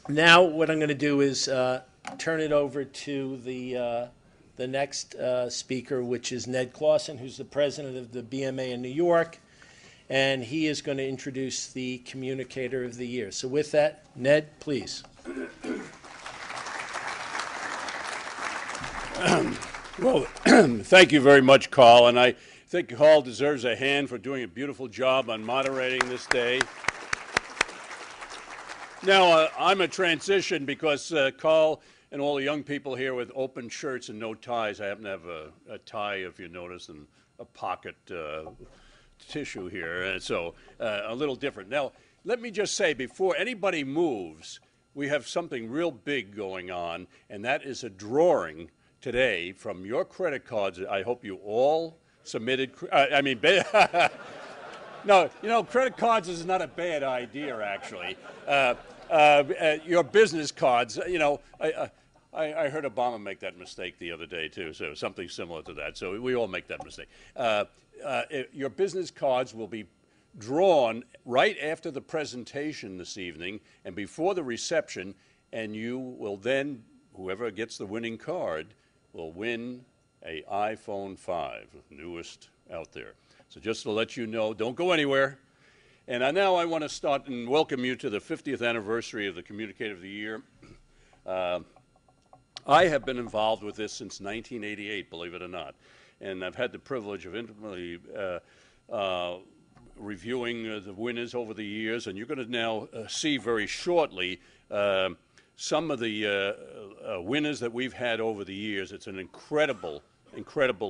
Now what I'm going to do is turn it over to the next speaker, which is Ned Clausen, who's the president of the BMA in New York, and he is going to introduce the Communicator of the Year. So with that, Ned, please. Well, thank you very much, Carl, and I think Carl deserves a hand for doing a beautiful job on moderating this day. Now, I'm a transition because Carl and all the young people here with open shirts and no ties. I happen to have a tie, if you notice, and a pocket tissue here, and so a little different. Now, let me just say, before anybody moves, we have something real big going on, and that is a drawing today from your credit cards. I hope you all submitted, no, you know, credit cards is not a bad idea, actually. Your business cards, you know, I heard Obama make that mistake the other day, too, so something similar to that. So we all make that mistake. Your business cards will be drawn right after the presentation this evening and before the reception, and you will then, whoever gets the winning card, will win a iPhone 5, newest out there. So just to let you know, don't go anywhere. And now I want to start and welcome you to the 50th anniversary of the Communicator of the Year. I have been involved with this since 1988, believe it or not. And I've had the privilege of intimately reviewing the winners over the years. And you're going to now see very shortly some of the winners that we've had over the years. It's an incredible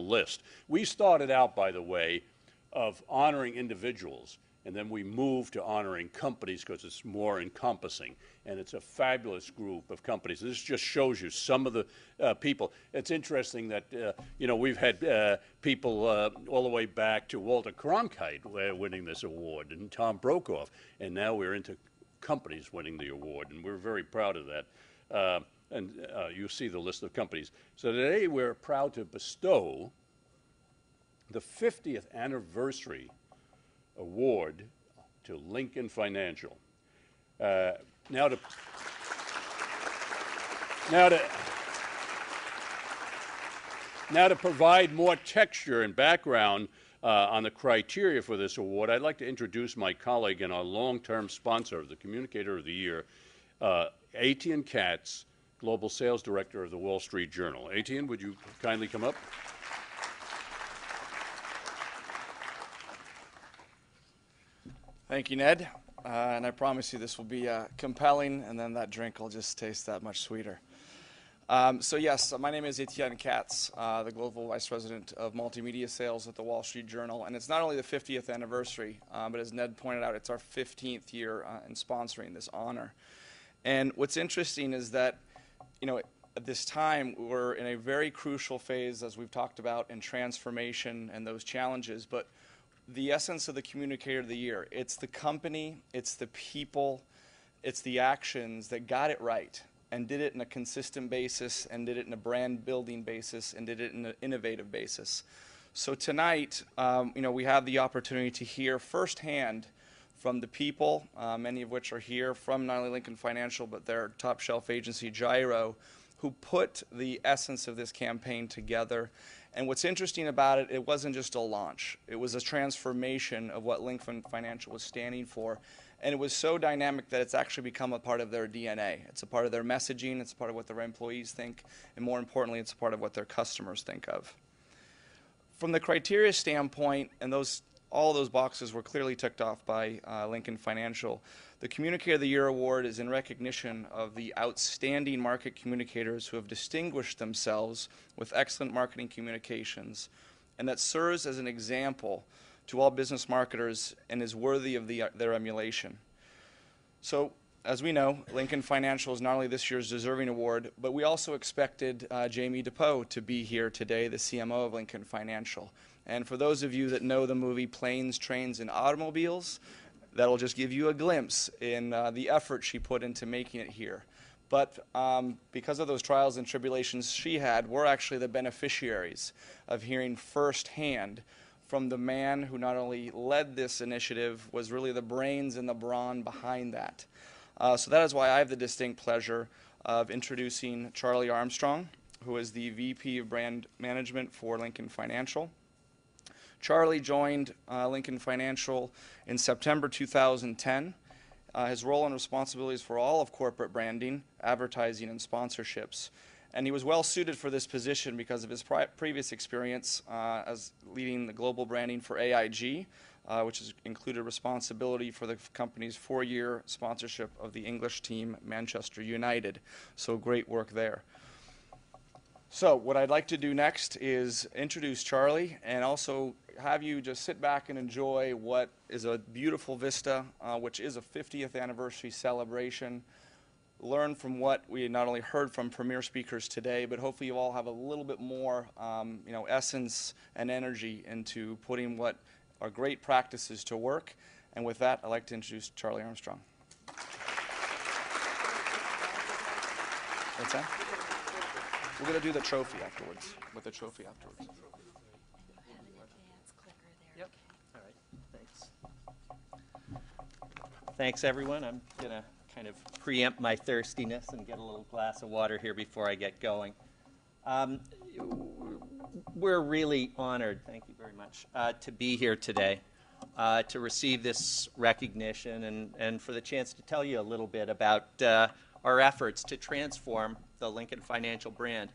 list. We started out, by the way, of honoring individuals, and then we moved to honoring companies because it's more encompassing, and it's a fabulous group of companies. This just shows you some of the people. It's interesting that, you know, we've had people all the way back to Walter Cronkite winning this award, and Tom Brokaw, and now we're into companies winning the award, and we're very proud of that. And you see the list of companies. So today we're proud to bestow the 50th anniversary award to Lincoln Financial. Now to provide more texture and background on the criteria for this award, I'd like to introduce my colleague and our long-term sponsor of the Communicator of the Year, Etienne Katz, Global Sales Director of the Wall Street Journal. Etienne, would you kindly come up? Thank you, Ned. And I promise you this will be compelling, and then that drink will just taste that much sweeter. So yes, my name is Etienne Katz, the Global Vice President of Multimedia Sales at the Wall Street Journal. And it's not only the 50th anniversary, but as Ned pointed out, it's our 15th year in sponsoring this honor. And what's interesting is that, you know, at this time, we're in a very crucial phase, as we've talked about, in transformation and those challenges. But the essence of the Communicator of the Year, it's the company, it's the people, it's the actions that got it right and did it in a consistent basis and did it in a brand building basis and did it in an innovative basis. So tonight, you know, we have the opportunity to hear firsthand from the people, many of which are here from not only Lincoln Financial, but their top shelf agency, Gyro, who put the essence of this campaign together. And what's interesting about it, it wasn't just a launch. It was a transformation of what Lincoln Financial was standing for. And it was so dynamic that it's actually become a part of their DNA. It's a part of their messaging. It's a part of what their employees think. And more importantly, it's a part of what their customers think of. From the criteria standpoint, and all those boxes were clearly ticked off by Lincoln Financial, the Communicator of the Year Award is in recognition of the outstanding market communicators who have distinguished themselves with excellent marketing communications, and that serves as an example to all business marketers and is worthy of their emulation. So, as we know, Lincoln Financial is not only this year's deserving award, but we also expected Jamie DePeau to be here today, the CMO of Lincoln Financial. And for those of you that know the movie Planes, Trains, and Automobiles, that'll just give you a glimpse in the effort she put into making it here. But because of those trials and tribulations she had, we're actually the beneficiaries of hearing firsthand from the man who not only led this initiative, was really the brains and the brawn behind that. So that is why I have the distinct pleasure of introducing Charlie Armstrong, who is the VP of Brand Management for Lincoln Financial. Charlie joined Lincoln Financial in September 2010. His role and responsibilities for all of corporate branding, advertising, and sponsorships. And he was well suited for this position because of his previous experience as leading the global branding for AIG, which has included responsibility for the company's 4-year sponsorship of the English team Manchester United. So great work there. So what I'd like to do next is introduce Charlie and also have you just sit back and enjoy what is a beautiful vista, which is a 50th anniversary celebration. Learn from what we not only heard from premier speakers today, but hopefully you all have a little bit more essence and energy into putting what are great practices to work. And with that, I'd like to introduce Charlie Armstrong. What's that? We're going to do the trophy afterwards, with the trophy afterwards. Yep. All right. Thanks. Thanks, everyone. I'm going to kind of preempt my thirstiness and get a little glass of water here before I get going. We're really honored, thank you very much, to be here today, to receive this recognition and for the chance to tell you a little bit about our efforts to transform the Lincoln Financial brand.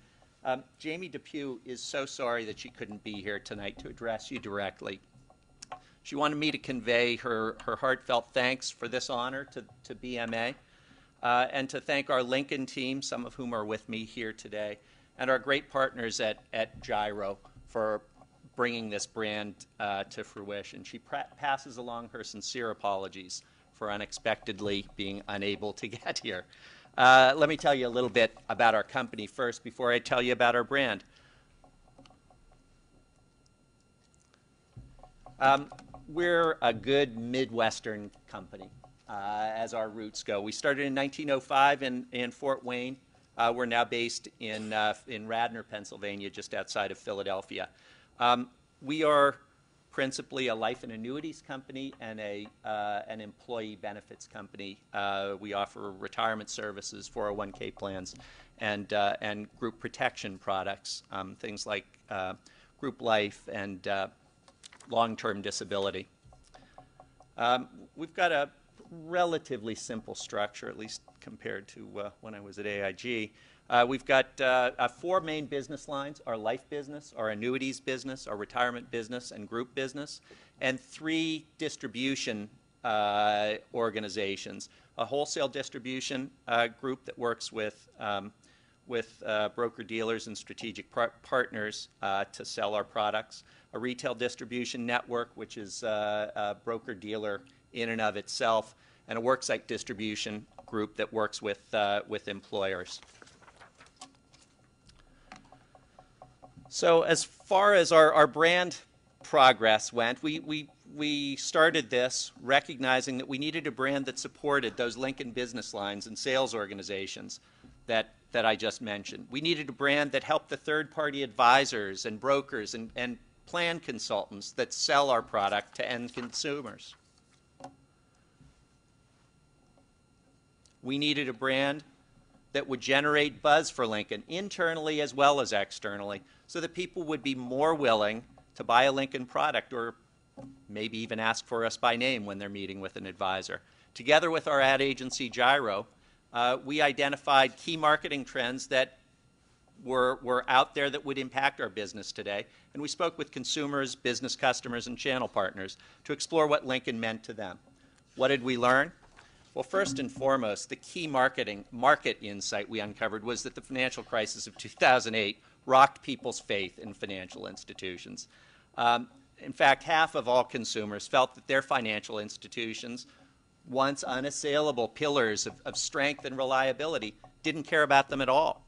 Jamie DePeau is so sorry that she couldn't be here tonight to address you directly. She wanted me to convey her heartfelt thanks for this honor to BMA and to thank our Lincoln team, some of whom are with me here today, and our great partners at Gyro for bringing this brand to fruition. She passes along her sincere apologies for unexpectedly being unable to get here. Let me tell you a little bit about our company first before I tell you about our brand. We're a good Midwestern company, as our roots go. We started in 1905 in Fort Wayne. We're now based in Radnor, Pennsylvania, just outside of Philadelphia. We are principally a life and annuities company and an employee benefits company. We offer retirement services, 401k plans, and group protection products, things like group life and long-term disability. We've got a relatively simple structure, at least compared to when I was at AIG. We've got 4 main business lines: our life business, our annuities business, our retirement business, and group business, and 3 distribution organizations: a wholesale distribution group that works with broker-dealers and strategic partners to sell our products, a retail distribution network, which is a broker-dealer in and of itself, and a worksite distribution group that works with employers. So as far as our brand progress went, we started this recognizing that we needed a brand that supported those Lincoln business lines and sales organizations that I just mentioned. We needed a brand that helped the third-party advisors and brokers and plan consultants that sell our product to end consumers. We needed a brand that would generate buzz for Lincoln, internally as well as externally, so that people would be more willing to buy a Lincoln product or maybe even ask for us by name when they're meeting with an advisor. Together with our ad agency, Gyro, we identified key marketing trends that were out there that would impact our business today, and we spoke with consumers, business customers, and channel partners to explore what Lincoln meant to them. What did we learn? Well, first and foremost, the key market insight we uncovered was that the financial crisis of 2008 rocked people's faith in financial institutions. In fact, half of all consumers felt that their financial institutions, once unassailable pillars of strength and reliability, didn't care about them at all.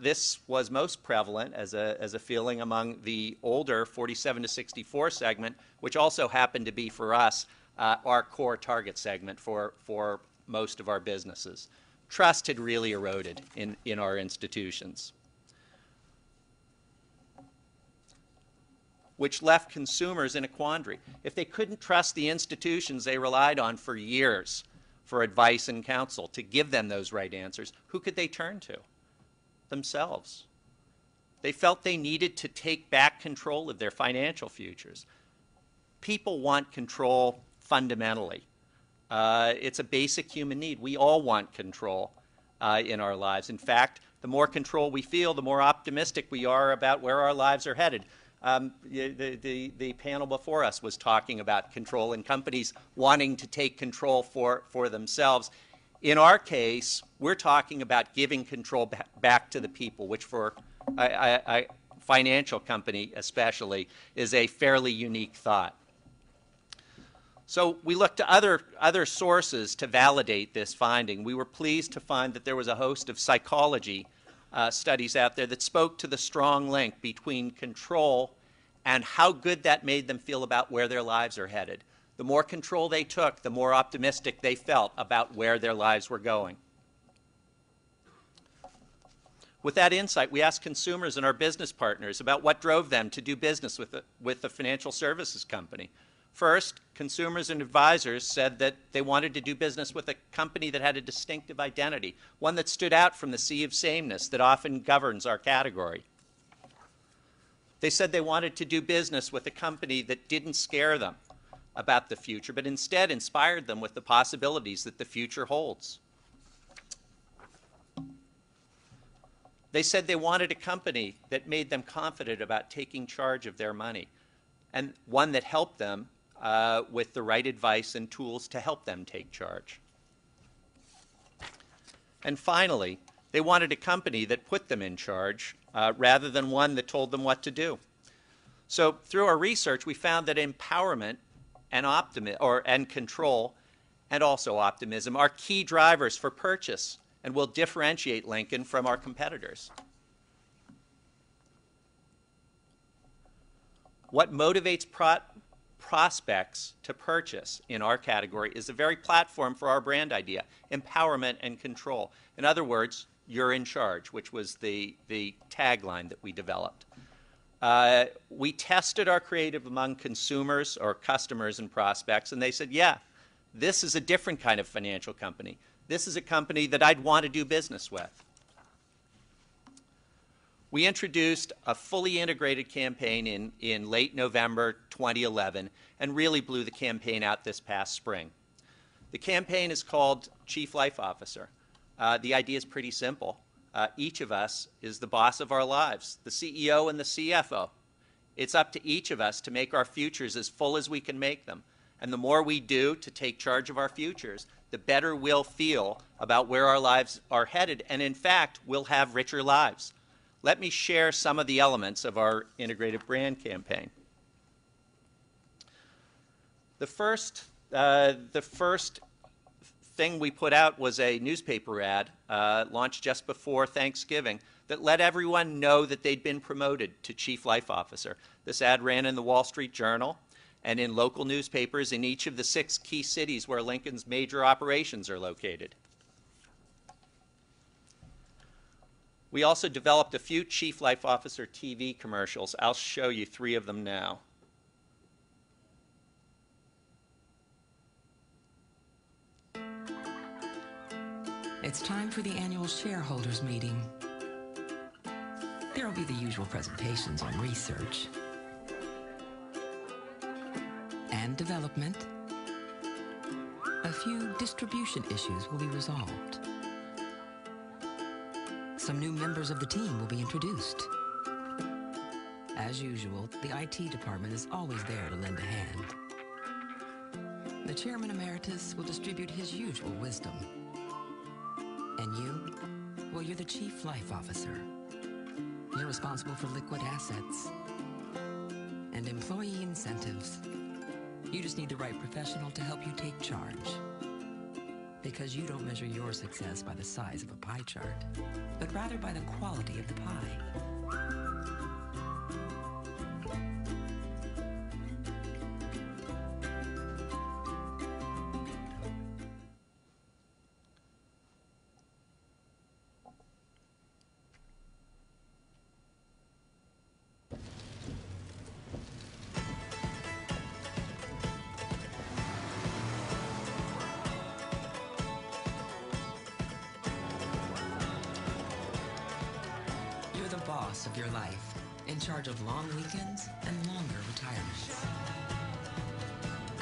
This was most prevalent as a feeling among the older 47 to 64 segment, which also happened to be for us our core target segment for most of our businesses. Trust had really eroded in our institutions, which left consumers in a quandary. If they couldn't trust the institutions they relied on for years, for advice and counsel, to give them those right answers, who could they turn to? Themselves. They felt they needed to take back control of their financial futures. People want control fundamentally. It's a basic human need. We all want control in our lives. In fact, the more control we feel, the more optimistic we are about where our lives are headed. The panel before us was talking about control and companies wanting to take control for themselves. In our case, we're talking about giving control back to the people, which for a financial company especially is a fairly unique thought. So we looked to other sources to validate this finding. We were pleased to find that there was a host of psychology studies out there that spoke to the strong link between control and how good that made them feel about where their lives are headed. The more control they took, the more optimistic they felt about where their lives were going. With that insight, we asked consumers and our business partners about what drove them to do business with a financial services company. First, consumers and advisors said that they wanted to do business with a company that had a distinctive identity, one that stood out from the sea of sameness that often governs our category. They said they wanted to do business with a company that didn't scare them about the future, but instead inspired them with the possibilities that the future holds. They said they wanted a company that made them confident about taking charge of their money, and one that helped them with the right advice and tools to help them take charge. And finally, they wanted a company that put them in charge rather than one that told them what to do. So through our research, we found that empowerment and control and also optimism are key drivers for purchase and will differentiate Lincoln from our competitors. What motivates prospects to purchase in our category is the very platform for our brand idea, empowerment and control. In other words, you're in charge, which was the tagline that we developed. We tested our creative among consumers or customers and prospects, and they said, yeah, this is a different kind of financial company. This is a company that I'd want to do business with. We introduced a fully integrated campaign in late November 2011 and really blew the campaign out this past spring. The campaign is called Chief Life Officer. The idea is pretty simple. Each of us is the boss of our lives, the CEO and the CFO. It's up to each of us to make our futures as full as we can make them. And the more we do to take charge of our futures, the better we'll feel about where our lives are headed, and in fact, we'll have richer lives. Let me share some of the elements of our integrated brand campaign. The first thing we put out was a newspaper ad launched just before Thanksgiving that let everyone know that they'd been promoted to Chief Life Officer. This ad ran in the Wall Street Journal and in local newspapers in each of the 6 key cities where Lincoln's major operations are located. We also developed a few Chief Life Officer TV commercials. I'll show you 3 of them now. It's time for the annual shareholders meeting. There will be the usual presentations on research and development. A few distribution issues will be resolved. Some new members of the team will be introduced. As usual, the IT department is always there to lend a hand. The Chairman Emeritus will distribute his usual wisdom. And you? Well, you're the Chief Life Officer. You're responsible for liquid assets and employee incentives. You just need the right professional to help you take charge. Because you don't measure your success by the size of a pie chart, but rather by the quality of the pie. boss of your life, in charge of long weekends and longer retirement.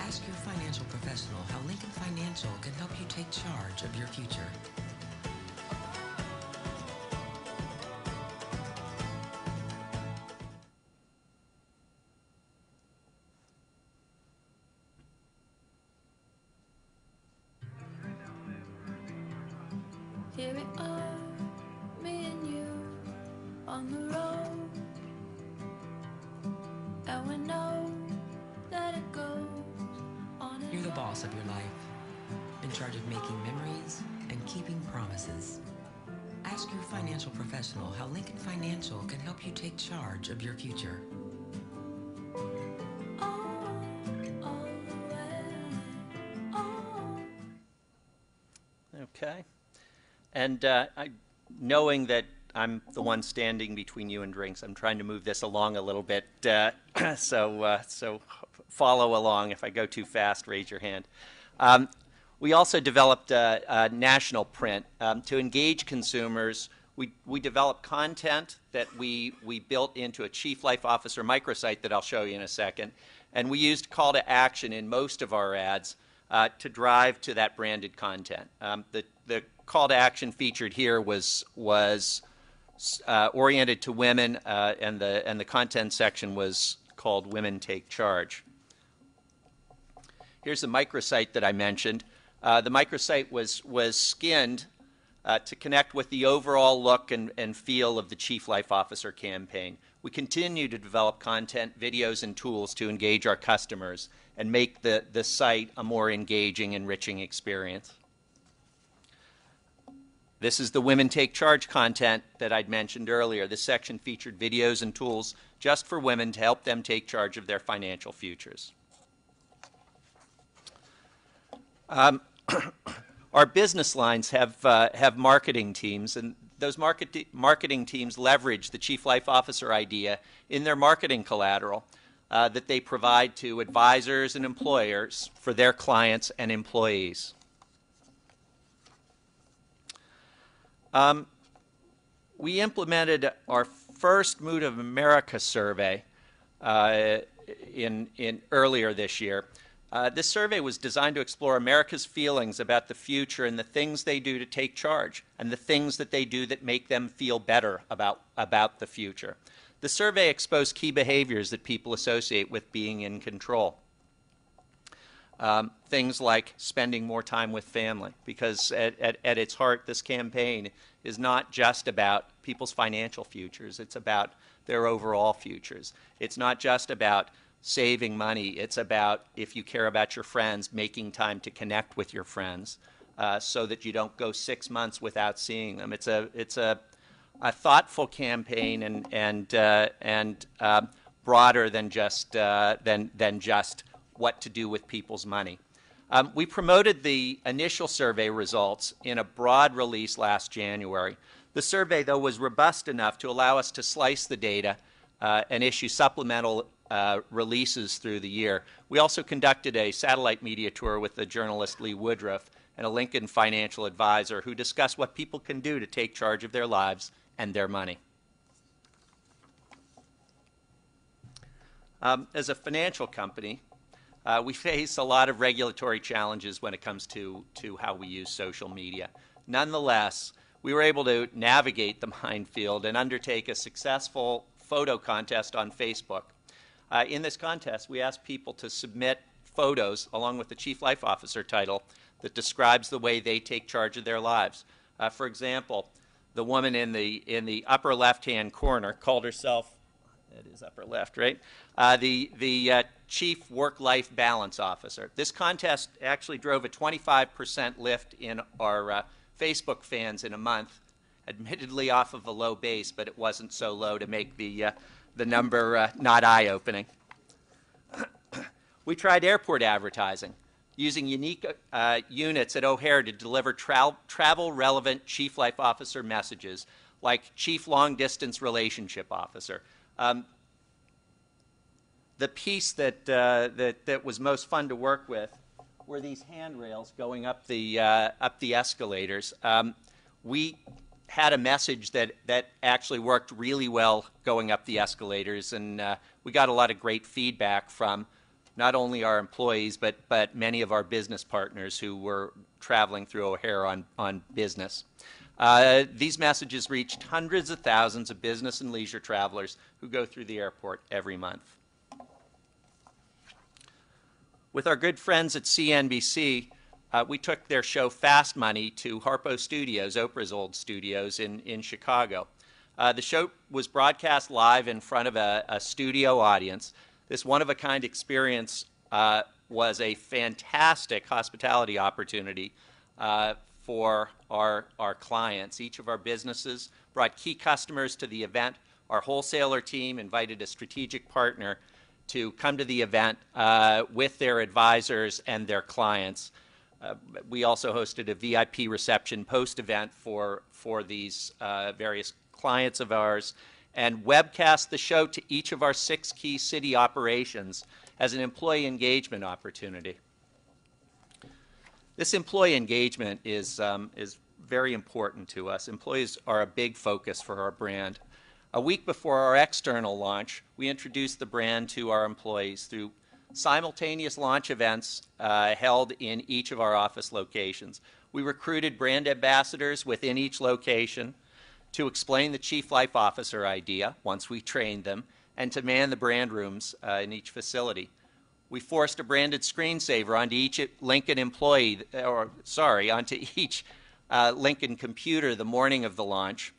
Ask your financial professional how Lincoln Financial can help you take charge of your future. Here we are, me and you, on the road, and we know that it goes on and You're the boss of your life, in charge of making memories and keeping promises. Ask your financial professional how Lincoln Financial can help you take charge of your future. all the way, on. Okay. And knowing that I'm the one standing between you and drinks, I'm trying to move this along a little bit. So follow along. If I go too fast, raise your hand. We also developed a national print to engage consumers. We developed content that we built into a Chief Life Officer microsite that I'll show you in a second. And we used call to action in most of our ads to drive to that branded content. The call to action featured here was oriented to women, and the content section was called Women Take Charge. Here's the microsite that I mentioned. The microsite was skinned to connect with the overall look and feel of the Chief Life Officer campaign. We continue to develop content, videos, and tools to engage our customers and make the site a more engaging, enriching experience. This is the Women Take Charge content that I'd mentioned earlier. This section featured videos and tools just for women to help them take charge of their financial futures. Our business lines have marketing teams, and those marketing teams leverage the Chief Life Officer idea in their marketing collateral that they provide to advisors and employers for their clients and employees. We implemented our first Mood of America survey earlier this year. This survey was designed to explore America's feelings about the future and the things they do to take charge and the things that they do that make them feel better about the future. The survey exposed key behaviors that people associate with being in control. Things like spending more time with family, because at its heart, this campaign is not just about people's financial futures. It's about their overall futures. It's not just about saving money. It's about, if you care about your friends, making time to connect with your friends so that you don't go 6 months without seeing them. It's a thoughtful campaign and broader than just what to do with people's money. We promoted the initial survey results in a broad release last January. The survey, though, was robust enough to allow us to slice the data and issue supplemental releases through the year. We also conducted a satellite media tour with the journalist Lee Woodruff and a Lincoln financial advisor who discussed what people can do to take charge of their lives and their money. As a financial company, we face a lot of regulatory challenges when it comes to how we use social media. Nonetheless, we were able to navigate the minefield and undertake a successful photo contest on Facebook. In this contest, we asked people to submit photos along with the Chief Life Officer title that describes the way they take charge of their lives. For example, the woman in the upper left-hand corner called herself, that is upper left, right? The Chief Work-Life Balance Officer. This contest actually drove a 25% lift in our Facebook fans in a month, admittedly off of a low base, but it wasn't so low to make the number not eye-opening. We tried airport advertising, using unique units at O'Hare to deliver travel-relevant Chief Life Officer messages, like Chief Long-Distance Relationship Officer. The piece that was most fun to work with were these handrails going up the escalators. We had a message that actually worked really well going up the escalators, and we got a lot of great feedback from not only our employees but many of our business partners who were traveling through O'Hare on business. These messages reached hundreds of thousands of business and leisure travelers who go through the airport every month. With our good friends at CNBC, we took their show Fast Money to Harpo Studios, Oprah's old studios in Chicago. The show was broadcast live in front of a studio audience. This one-of-a-kind experience was a fantastic hospitality opportunity for our clients. Each of our businesses brought key customers to the event. Our wholesaler team invited a strategic partner to come to the event with their advisors and their clients. We also hosted a VIP reception post-event for these various clients of ours, and webcast the show to each of our 6 key city operations as an employee engagement opportunity. This employee engagement is very important to us. Employees are a big focus for our brand. A week before our external launch, we introduced the brand to our employees through simultaneous launch events held in each of our office locations. We recruited brand ambassadors within each location to explain the Chief Life Officer idea once we trained them, and to man the brand rooms in each facility. We forced a branded screensaver onto each Lincoln employee, onto each Lincoln computer the morning of the launch.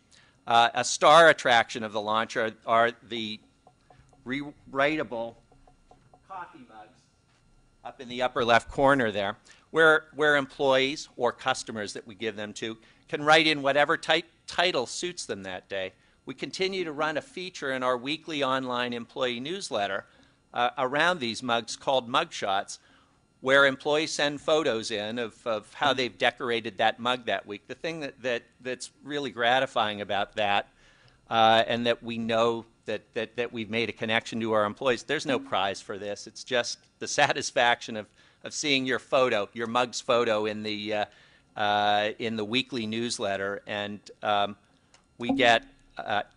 A star attraction of the launch are the rewritable coffee mugs up in the upper left corner there, where employees or customers that we give them to can write in whatever title suits them that day. We continue to run a feature in our weekly online employee newsletter around these mugs called Mugshots, where employees send photos in of how they've decorated that mug that week. The thing that's really gratifying about that, and that we know that we've made a connection to our employees, there's no prize for this. It's just the satisfaction of seeing your photo, your mug's photo in the weekly newsletter, and we get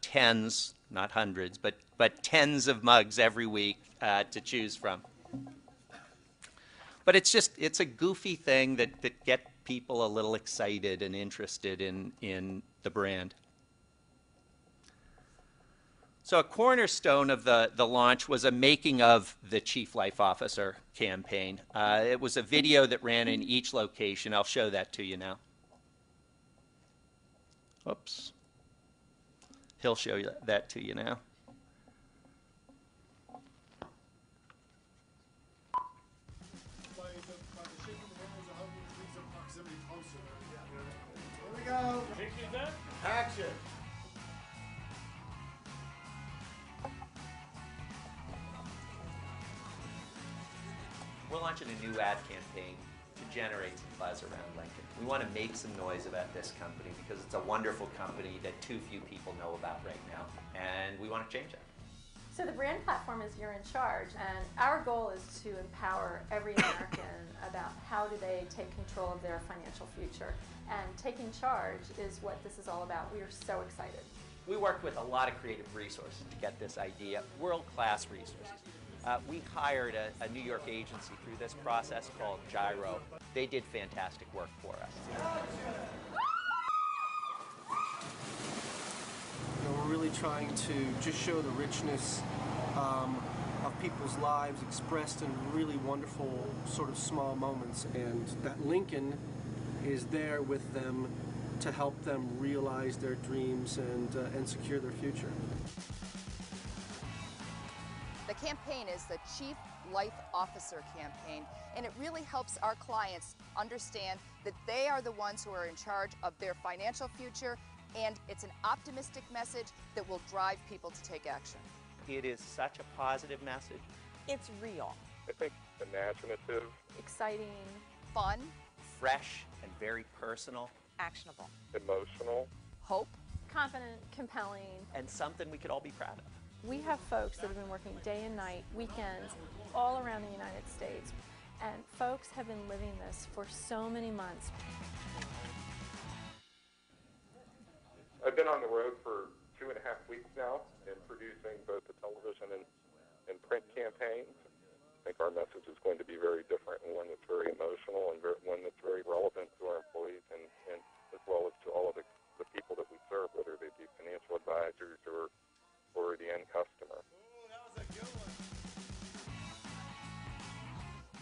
tens, not hundreds, but tens of mugs every week to choose from. But it's a goofy thing that get people a little excited and interested in the brand. So a cornerstone of the launch was a making of the Chief Life Officer campaign. It was a video that ran in each location. I'll show that to you now. Oops. He'll show you that to you now. Go. Action. We're launching a new ad campaign to generate some buzz around Lincoln. We want to make some noise about this company because it's a wonderful company that too few people know about right now, and we want to change that. So the brand platform is You're in Charge, and our goal is to empower every American about how do they take control of their financial future. And taking charge is what this is all about. We are so excited. We worked with a lot of creative resources to get this idea, world-class resources. We hired a New York agency through this process called Gyro. They did fantastic work for us. We're really trying to just show the richness of people's lives expressed in really wonderful sort of small moments, and that Lincoln is there with them to help them realize their dreams and secure their future. The campaign is the Chief Life Officer campaign, and it really helps our clients understand that they are the ones who are in charge of their financial future, and it's an optimistic message that will drive people to take action. It is such a positive message. It's real. I think imaginative, Exciting, Fun, fresh and very personal, Actionable. emotional, hope, confident, compelling. and something we could all be proud of. We have folks that have been working day and night, weekends, all around the United States. And folks have been living this for so many months. been on the road for 2.5 weeks now and producing both the television and print campaigns. I think our message is going to be very different and one that's very emotional and one that's very relevant to our employees and as well as to all of the people that we serve, whether they be financial advisors or the end customer.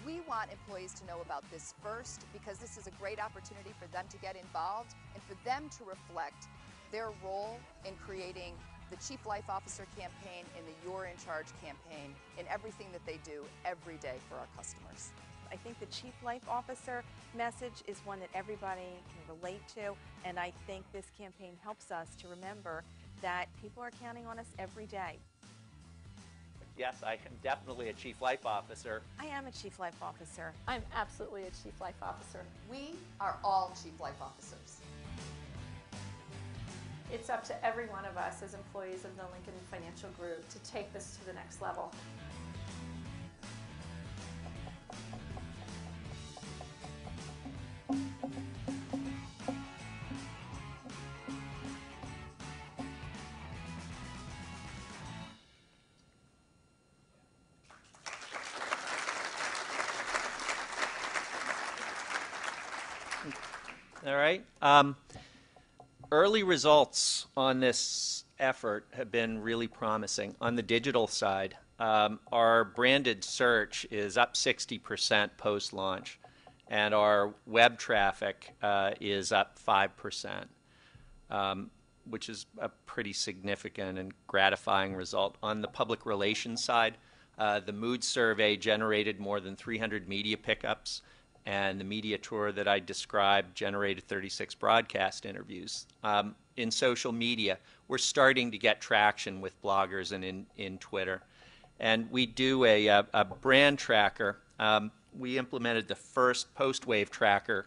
We want employees to know about this first because this is a great opportunity for them to get involved and for them to reflect their role in creating the Chief Life Officer campaign and the You're in Charge campaign in everything that they do every day for our customers. I think the Chief Life Officer message is one that everybody can relate to, and I think this campaign helps us to remember that people are counting on us every day. Yes, I am definitely a Chief Life Officer. I am a Chief Life Officer. I'm absolutely a Chief Life Officer. We are all Chief Life Officers. It's up to every one of us as employees of the Lincoln Financial Group to take this to the next level. All right. Early results on this effort have been really promising. On the digital side, our branded search is up 60% post-launch, and our web traffic is up 5%, which is a pretty significant and gratifying result. On the public relations side, the mood survey generated more than 300 media pickups, and the media tour that I described generated 36 broadcast interviews. In social media, we're starting to get traction with bloggers and in Twitter. And we do a brand tracker. We implemented the first post-wave tracker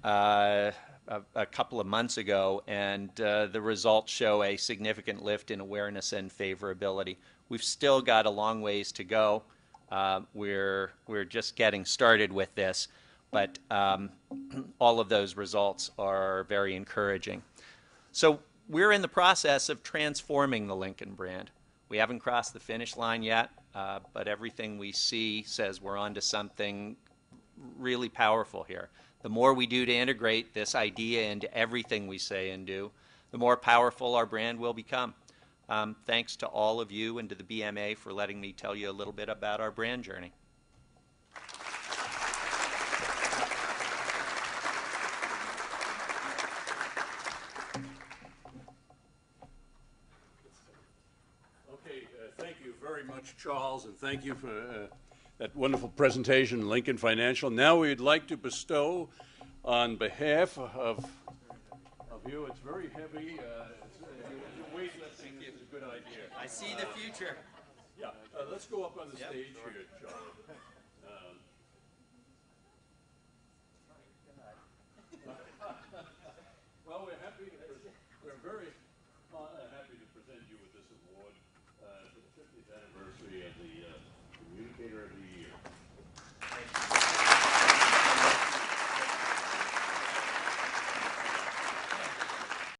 a couple of months ago, and the results show a significant lift in awareness and favorability. We've still got a long ways to go. We're just getting started with this, but all of those results are very encouraging. So we're in the process of transforming the Lincoln brand. We haven't crossed the finish line yet, but everything we see says we're onto something really powerful here. The more we do to integrate this idea into everything we say and do, the more powerful our brand will become. Thanks to all of you and to the BMA for letting me tell you a little bit about our brand journey. Okay, thank you very much, Charles, and thank you for that wonderful presentation, Lincoln Financial. Now we'd like to bestow, on behalf of you, it's very heavy. Weightlifting is a good idea. I see the future. Yeah, let's go up on the stage here, Charles. Well, we're very happy to present you with this award for the 50th anniversary of the Communicator of the